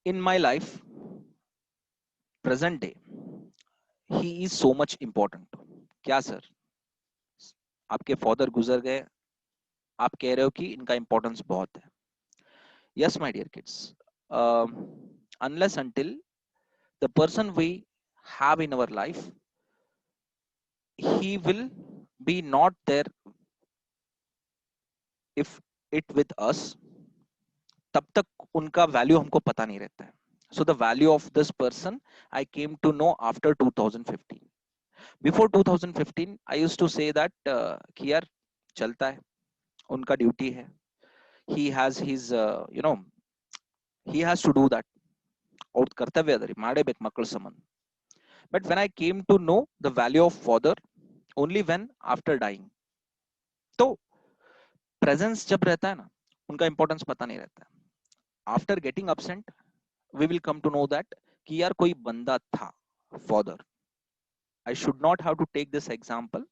in my life, present day, he is so much important. क्या sir, आपके father गुजर गए, आप कह रहे हो कि इनका इंपॉर्टेंस बहुत है. Yes, my dear kids, unless until the person we have in our life, he will be not there if it with us, तब तक उनका वैल्यू हमको पता नहीं रहता है. So the value of this person I came to know after 2015. Before 2015 I used to say that कि यार चलता है, उनका ड्यूटी है, he has his he has to do that, ಅವ್ರ ಕರ್ತವ್ಯ ಅದರಿ ಮಾಡೇಬೇಕು ಮಕ್ಕಳ ಸಂಬಂಧ. But when I came to know the value of father only when after dying, तो प्रेजेंस जब रहता है ना, उनका इंपॉर्टेंस पता नहीं रहता है. After getting absent we will come to know that कि यार कोई बंदा था father. I should not have to take this example.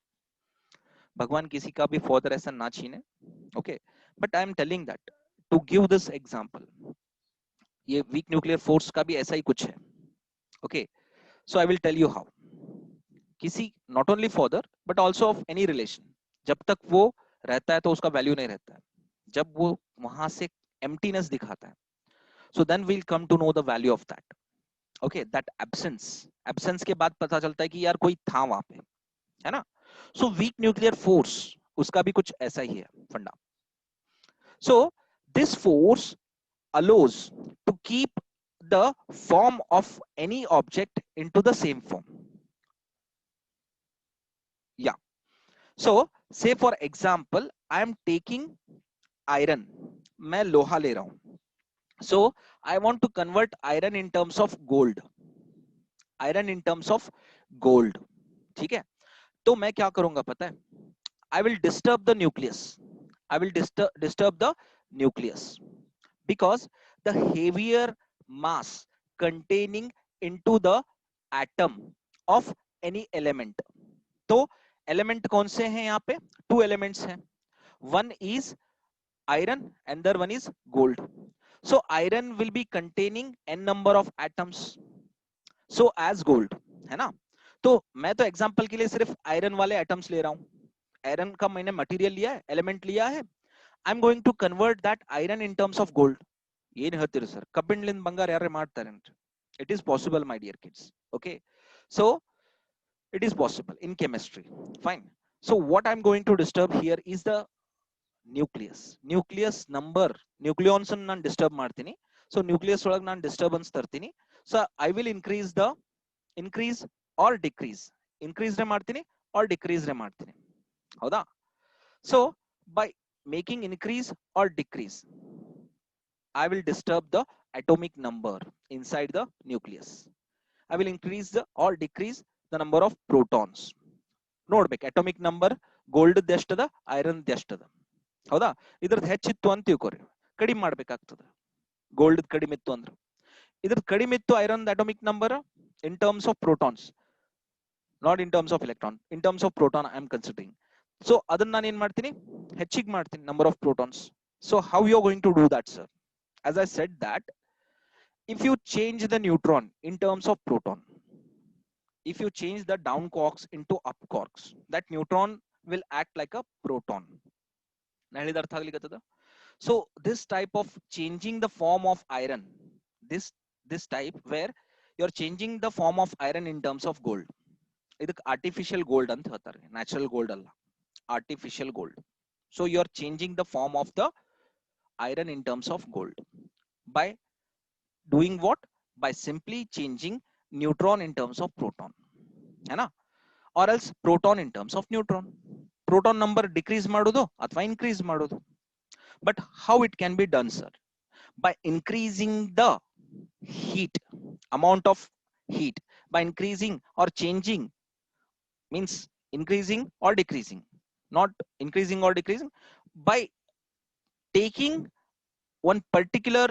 भगवान किसी का भी father ऐसा ना छीने. Okay, but I am telling that to give this example, ये weak nuclear force का भी ऐसा ही कुछ है. Okay, so I will tell you how. किसी not only father but also of any relation, जब तक वो रहता है तो उसका वैल्यू नहीं रहता है. जब वो वहां से emptiness दिखाता है, so then we'll come to know the value of that. Okay, that absence के बाद पता चलता है कि यार कोई था वहां पे, है ना. So weak nuclear force उसका भी कुछ ऐसा ही है फंडा. So this force allows to keep the form of any object into the same form. Yeah, so say for example I am taking iron, मैं लोहा ले रहा हूं. So I want to convert iron in terms of gold, iron in terms of gold. ठीक है, तो मैं क्या करूंगा पता है, I will disturb the nucleus. I will disturb the nucleus because the heavier mass containing into the atom of any element. तो element कौन से हैं यहाँ पे? Two elements हैं. One is iron and the other one is gold. So iron will be containing n number of atoms. So as gold, है ना. तो मैं तो एग्जांपल के लिए सिर्फ आयरन वाले एटम्स ले रहा हूं. आयरन का मैंने मटेरियल लिया है, एलिमेंट लिया है. I am going to convert that iron in terms of gold. ಏನ್ ಹೇಳ್ತೀರಿ ಸರ್, ಕಬ್ಬಿಣಲಿಂದ ಬಂಗಾರ ಯಾರೇ ಮಾಡ್ತಾರೇನ್ರಿ? It is possible, my dear kids. Okay, so it is possible in chemistry. Fine. So what I'm going to disturb here is the nucleus number. Nucleons ನಾನು disturb ಮಾಡ್ತೀನಿ. So nucleus ಒಳಗೆ ನಾನು ಡಿಸ್ಟರ್ಬೆನ್ಸ್ ತರ್ತೀನಿ. So I will increase or decrease. Increase ರೇ ಮಾಡ್ತೀನಿ or decrease ರೇ ಮಾಡ್ತೀನಿ. ಹೌದಾ? So by making increase or decrease, I will disturb the atomic number inside the nucleus. I will increase or decrease the number of protons. ನೋಡ್ಬೇಕು atomic number gold ಎಷ್ಟದ, iron ಎಷ್ಟದ. ಹೌದಾ? ಇದ್ರದ್ದು ಹೆಚ್ಚಿತ್ತು ಅಂತ ತಿಳ್ಕೊರಿ, ಕಡಿಮೆ ಮಾಡ್ಬೇಕಾಗ್ತದೆ. ಗೋಲ್ಡ್ ಕಡಿಮೆ ಇತ್ತು ಅಂದ್ರೆ, ಇದ್ರದ್ದು ಕಡಿಮೆ ಇತ್ತು iron atomic number in terms of protons, not in terms of electron, in terms of proton I am considering. So ಅದನ್ನ ನಾನು ಏನ್ ಮಾಡ್ತೀನಿ, ಹೆಚ್ಚಿಗೆ ಮಾಡ್ತೀನಿ number of protons. So how you are going to do that, sir? As I said that if you change the neutron in terms of proton, if you change the down quarks into up quarks, that neutron will act like a proton. ನಾನು ಹೇಳಿದ ಅರ್ಥ ಆಗ್ಲಿಕ್ಕತ್ತದ? So this type of changing the form of iron, this type where you're changing the form of iron in terms of gold, ಇದಕ್ಕೆ artificial gold ಅಂತ ಹೇಳ್ತಾರೆ, natural gold ಅಲ್ಲ, artificial gold. So you're changing the form of the iron in terms of gold by doing what? By simply changing neutron in terms of proton, है ना, or else proton in terms of neutron. Proton number decrease ಮಾಡೋದು ಅಥವಾ increase ಮಾಡೋದು. But how it can be done, sir? By increasing the heat, amount of heat, by increasing or changing, means increasing or decreasing, not increasing or decreasing, by taking one particular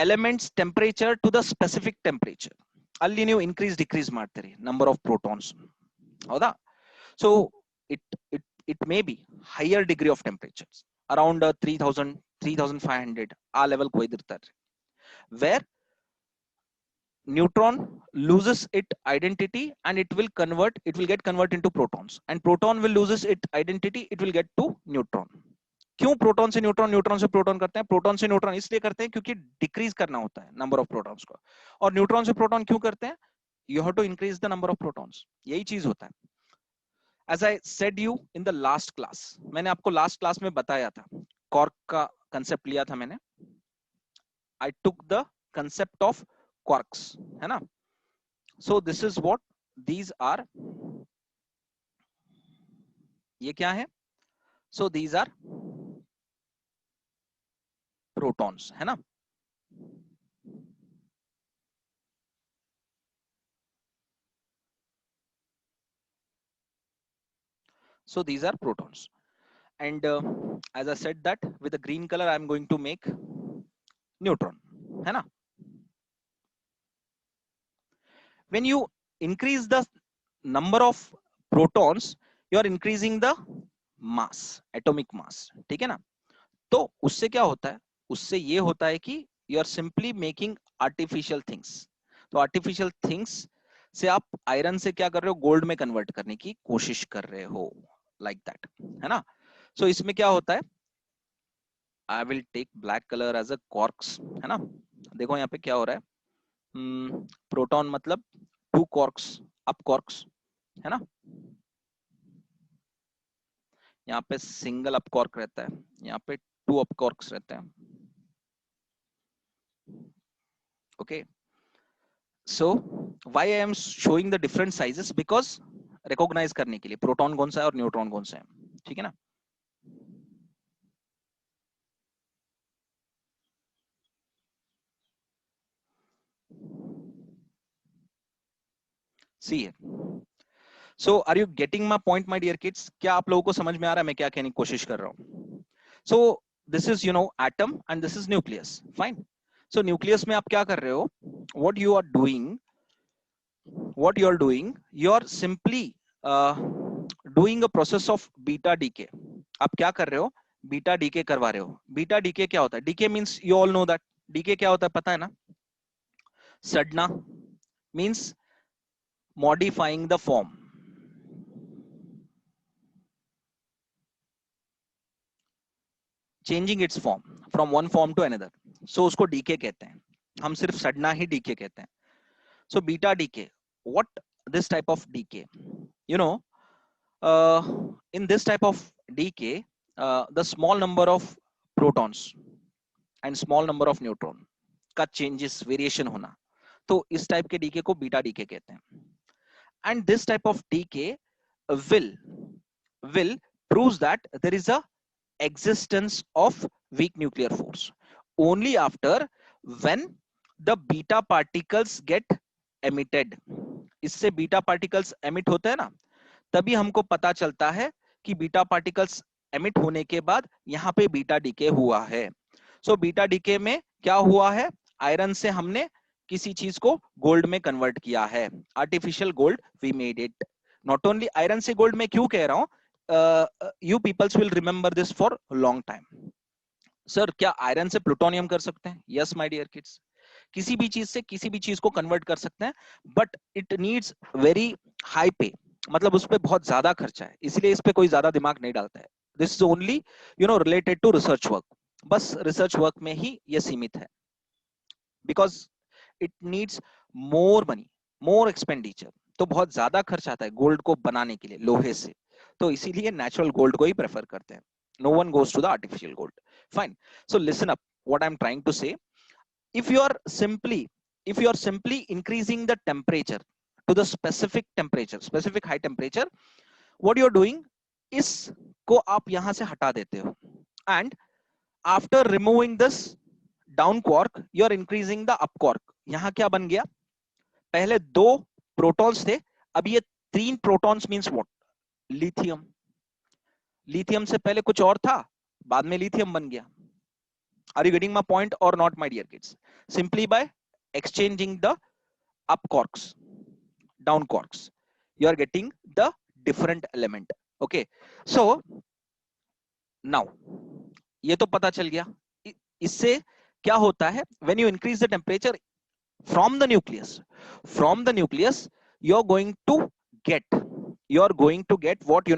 element's temperature to the specific temperature. ಅಲ್ಲಿ ನೀವು increase decrease ಮಾಡ್ತೀರಿ number of protons, ಹೌದಾ? So it it it may be higher degree of temperatures around 3000 3500 ಆ level ಹೋಯ್ದಿರ್ತಾರೆ, where neutron loses its identity and it will get convert into protons, and proton will loses its identity, it will get to neutron. क्यों proton से neutron, neutron से proton करते हैं? Proton से neutron इसलिए करते हैं क्योंकि डिक्रीज करना होता है नंबर ऑफ प्रोटॉन्स को, और न्यूट्रॉन से प्रोटॉन क्यों करते हैं? You have to increase the number of protons, यही चीज होता है. As I said you in the last class, मैंने आपको लास्ट क्लास में बताया था, कॉर्क का कंसेप्ट लिया था मैंने. I took the concept of quarks, है ना? So this is what these are, ये क्या है? सो दीज आर प्रोटॉन्स, है ना? So these are protons, and as I said that with the green color I am going to make neutron, है ना? When you increase the number of protons, you are increasing the mass, atomic mass, ठीक है ना? तो उससे क्या होता है? उससे ये होता है कि you are simply making artificial things. तो artificial things से आप आयरन से क्या कर रहे हो? गोल्ड में कन्वर्ट करने की कोशिश कर रहे हो, like that, है ना? So इसमें क्या होता है? I will take black color as a quarks, है ना? देखो यहाँ पे क्या हो रहा है, प्रोटॉन मतलब 2 quarks, अप quarks, है ना? यहाँ पे सिंगल अप quark रहता है, यहाँ पे 2 अप quarks रहते हैं. Okay, so why I am showing the different sizes? Because recognize करने के लिए प्रोटॉन कौन सा है और न्यूट्रॉन कौन सा है, ठीक है ना? See here. So are you getting my point, my dear kids? क्या आप लोगों को समझ में आ रहा है मैं क्या कहने की कोशिश कर रहा हूँ? So this is, you know, atom and this is nucleus. Fine. So nucleus में आप क्या कर रहे हो? What you are doing, you are simply doing a process of beta decay. आप क्या कर रहे हो? बीटा डीके करवा रहे हो. बीटा डीके क्या होता है? Decay means you all know that. Decay क्या होता है पता है ना? सड़ना means modifying the form, changing its form from one form to another. So उसको डीके कहते हैं. हम सिर्फ सड़ना ही डीके कहते हैं. So beta decay, what this type of decay, you know, in this type of decay, the small number of protons and small number of neutron का changes variation होना, तो इस टाइप के डीके को बीटा डीके कहते हैं. And this type of decay will proves that there is a existence of weak nuclear force only after when the beta particles get emitted. इससे beta particles emit होते हैं ना, तभी हमको पता चलता है कि बीटा पार्टिकल्स एमिट होने के बाद यहाँ पे बीटा डीके हुआ है. सो बीटा डीके में क्या हुआ है? आयरन से हमने किसी चीज को गोल्ड में कन्वर्ट किया है. Artificial gold we made it. Not only iron से गोल्ड में क्यों कह रहा हूं, you peoples will remember this for long time. Sir क्या आयरन से प्लूटोनियम कर सकते हैं? यस माय डियर किड्स, किसी भी चीज से किसी भी चीज को कन्वर्ट कर सकते हैं, but it needs very high पे, मतलब उस पर बहुत ज्यादा खर्चा है, इसलिए इस पे कोई ज्यादा दिमाग नहीं डालता है. This is only related to research work. बस रिसर्च वर्क में ही ये सीमित है, because it needs more money, more expenditure. तो बहुत ज्यादा खर्च आता है गोल्ड को बनाने के लिए लोहे से, तो इसीलिए नेचुरल गोल्ड को ही प्रेफर करते हैं. No one goes to the artificial gold. Fine. So listen up what I am trying to say. if you are simply increasing the temperature to the specific high temperature, what you are doing, इसको आप यहां से हटा देते हो, and after removing this down quark you are increasing the up quark. यहां क्या बन गया? पहले 2 प्रोटॉन्स थे, अब ये 3 protons means what? Lithium. Lithium से पहले कुछ और था, बाद में लिथियम बन गया. Are you getting my point or not, my dear kids? Simply by exchanging the up quarks, down quarks, you are getting the different element. Okay, so now ये तो पता चल गया। इससे क्या होता है, when you increase the temperature from the nucleus you're going to get what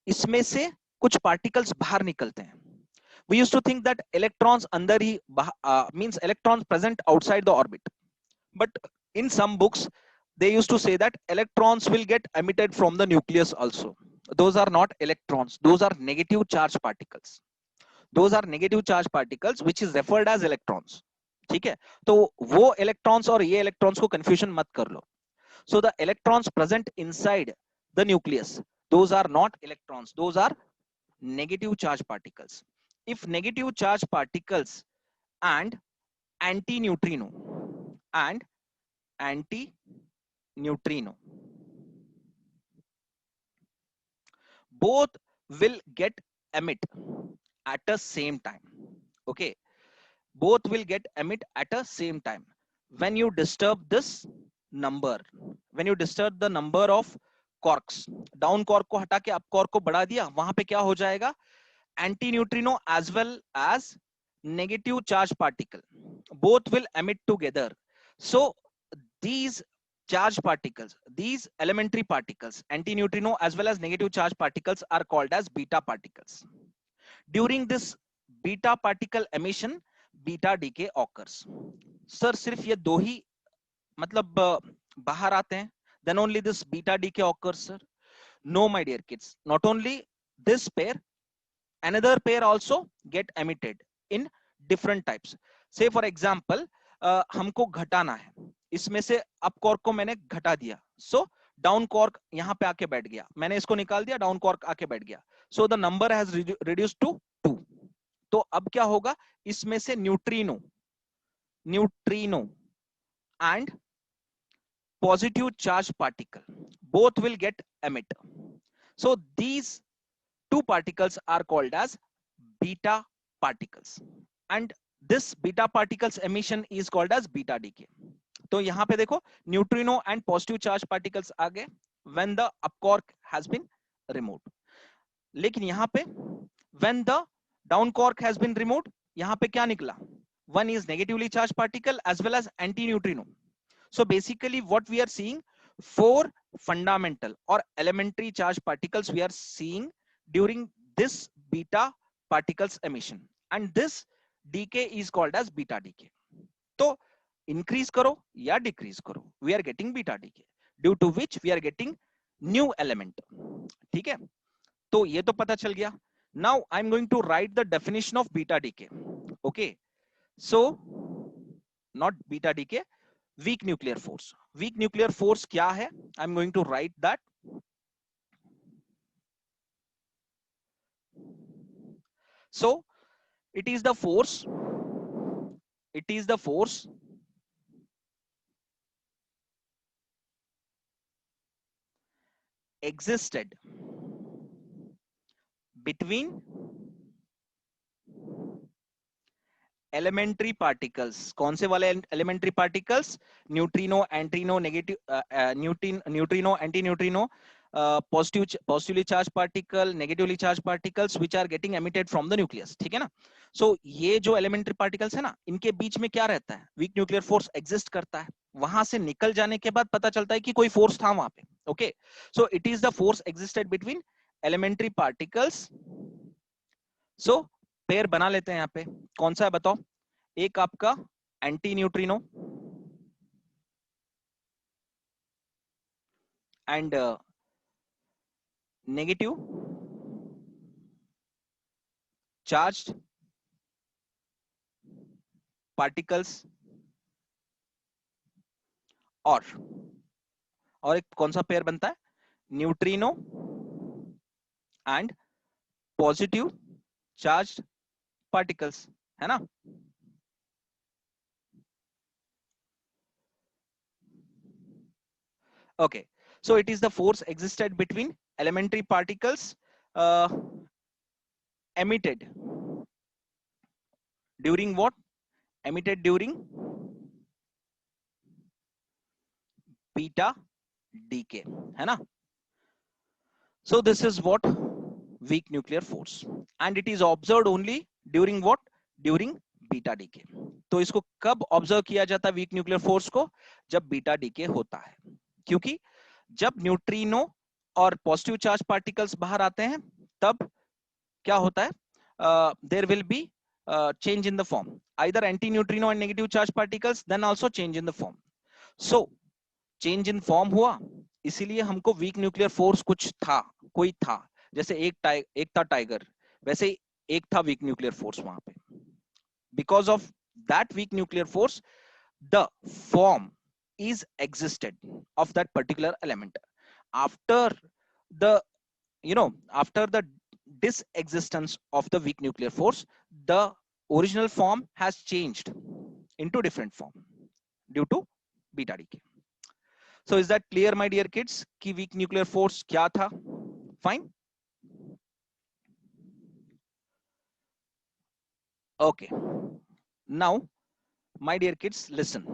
इसमें से कुछ पार्टिकल्स बाहर निकलते हैं। we used to think that electrons अंदर ही means electrons present outside the orbit, but in some books they used to say that electrons will get emitted from the nucleus also. Those are not electrons, those are negative charge particles, which is referred as electrons। ठीक है, तो वो electrons और ये electrons को confusion मत कर लो। So the electrons present inside the nucleus, those are not electrons, those are negative charge particles। if negative charge particles and anti-neutrino both will get emit at a same time, okay, both will get emit at a same time when you disturb this number, when you disturb the number of quarks। Down cork को हटा के up cork को बढ़ा दिया, वहां पे क्या हो जाएगा, anti neutrino as well as negative charge particle both will emit together। so these charge particles, these elementary particles, anti neutrino as well as negative charge particles are called as beta particles। during this beta particle emission beta decay occurs। Sir सिर्फ ये दो ही मतलब बाहर आते हैं, then only this beta decay occurs sir? No my dear kids, not only this pair, another pair also get emitted in different types। say for example हमको घटाना है, इसमें से अप कॉर्क को मैंने घटा दिया, सो डाउन कॉर्क यहां पे आके बैठ गया, मैंने इसको निकाल दिया, डाउन कॉर्क आके बैठ गया, so the number has reduced to 2। तो अब क्या होगा, इसमें से neutrino and positive charge particle both will get emit। so these two particles are called as beta particles and this beta particles emission is called as beta decay। तो यहां पे देखो neutrino and positive charge particles आ गए when the up quark has been removed. लेकिन यहां पे when the down quark has been removed, यहां पे क्या निकला, one is negatively charge particle as well as anti neutrino. so basically what we are seeing, four fundamental or elementary charge particles we are seeing during this beta particles emission and this decay is called as beta decay। तो increase करो या decrease करो, we are getting beta decay due to which we are getting new element। ठीक है, तो ये तो पता चल गया। now I'm going to write the definition of beta decay। okay, so not beta decay, weak nuclear force। weak nuclear force क्या है, I'm going to write that। so it is the force existed between elementary particles। कौन से वाले elementary particles, neutrino एंटीनो negative neutrino anti neutrino, positively charged particle, negatively charged particles which are getting emitted from the nucleus। ठीक है ना, so ये जो elementary particles है ना, इनके बीच में क्या रहता है, weak nuclear force exist करता है। वहां से निकल जाने के बाद पता चलता है कि कोई फोर्स था वहां पे। Okay, so it is the force existed between elementary particles। So pair बना लेते हैं यहाँ पे, कौन सा है बताओ, एक आपका anti neutrino and negative charged particles, और एक कौन सा पेयर बनता है, neutrino and positive charged particles, है ना। okay, so it is the force existed between elementary particles emitted during what, emitted during beta decay, है ना. So this is what weak nuclear force, and it is observed only during what? During beta decay. तो इसको कब observe किया जाता है weak nuclear force को? जब बीटा डीके होता है, क्योंकि जब न्यूट्रिनो और पॉजिटिव चार्ज पार्टिकल्स बाहर आते हैं तब क्या होता है? There will be change in the form, either anti neutrino and negative charge particles, then also change in the form. So change in form हुआ, इसीलिए हमको वीक न्यूक्लियर फोर्स कुछ था, कोई था. जैसे एक था टाइगर, वैसे ही एक था वीक न्यूक्लियर फोर्स वहां पे. Because of that weak nuclear force the form is existed of that particular element. After the, after the disexistence of the weak nuclear force, the original form has changed into different form due to beta decay. So is that clear, my dear kids, कि weak nuclear force क्या था? Fine. Okay. Now, my dear kids, listen.